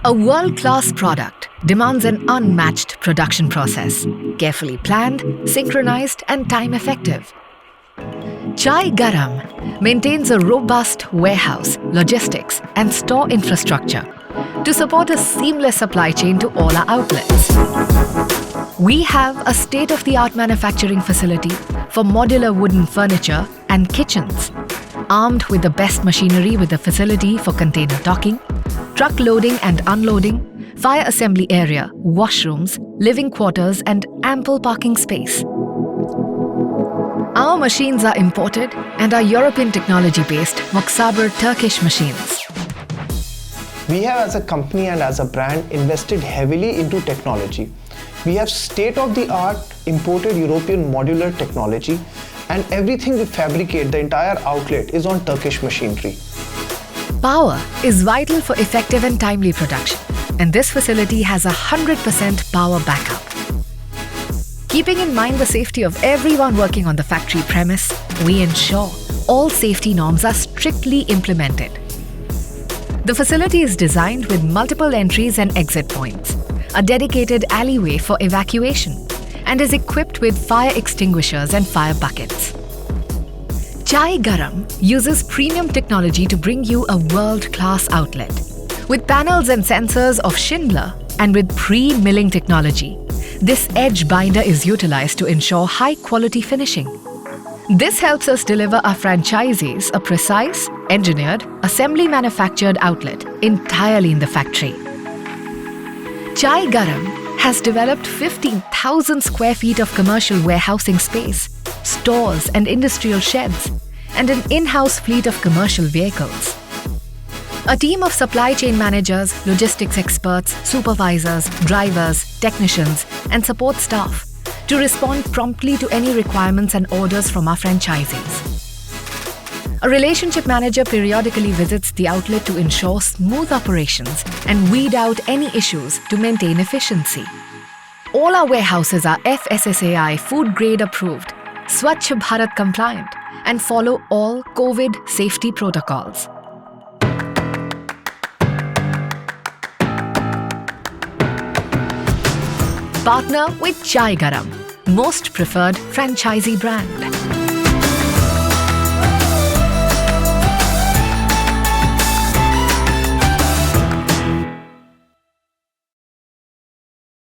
A world-class product demands an unmatched production process, carefully planned, synchronized, and time-effective. Chai Garam maintains a robust warehouse, logistics, and store infrastructure to support a seamless supply chain to all our outlets. We have a state-of-the-art manufacturing facility for modular wooden furniture and kitchens, armed with the best machinery with a facility for container docking, truck loading and unloading, fire assembly area, washrooms, living quarters, and ample parking space. Our machines are imported and are European technology-based Moksaber Turkish machines. We have as a company and as a brand invested heavily into technology. We have state-of-the-art imported European modular technology, and everything we fabricate, the entire outlet, is on Turkish machinery. Power is vital for effective and timely production, and this facility has 100% power backup. Keeping in mind the safety of everyone working on the factory premise, we ensure all safety norms are strictly implemented. The facility is designed with multiple entries and exit points, a dedicated alleyway for evacuation, and is equipped with fire extinguishers and fire buckets. Chai Garam uses premium technology to bring you a world-class outlet. With panels and sensors of Schindler and with pre-milling technology, this edge binder is utilized to ensure high-quality finishing. This helps us deliver our franchisees a precise, engineered, assembly-manufactured outlet entirely in the factory. Chai Garam has developed 15,000 square feet of commercial warehousing space, stores and industrial sheds, and an in-house fleet of commercial vehicles. A team of supply chain managers, logistics experts, supervisors, drivers, technicians, and support staff to respond promptly to any requirements and orders from our franchisees. A relationship manager periodically visits the outlet to ensure smooth operations and weed out any issues to maintain efficiency. All our warehouses are FSSAI food grade approved, Swachh Bharat compliant, and follow all COVID safety protocols. Partner with Chai Garam, most preferred franchisee brand.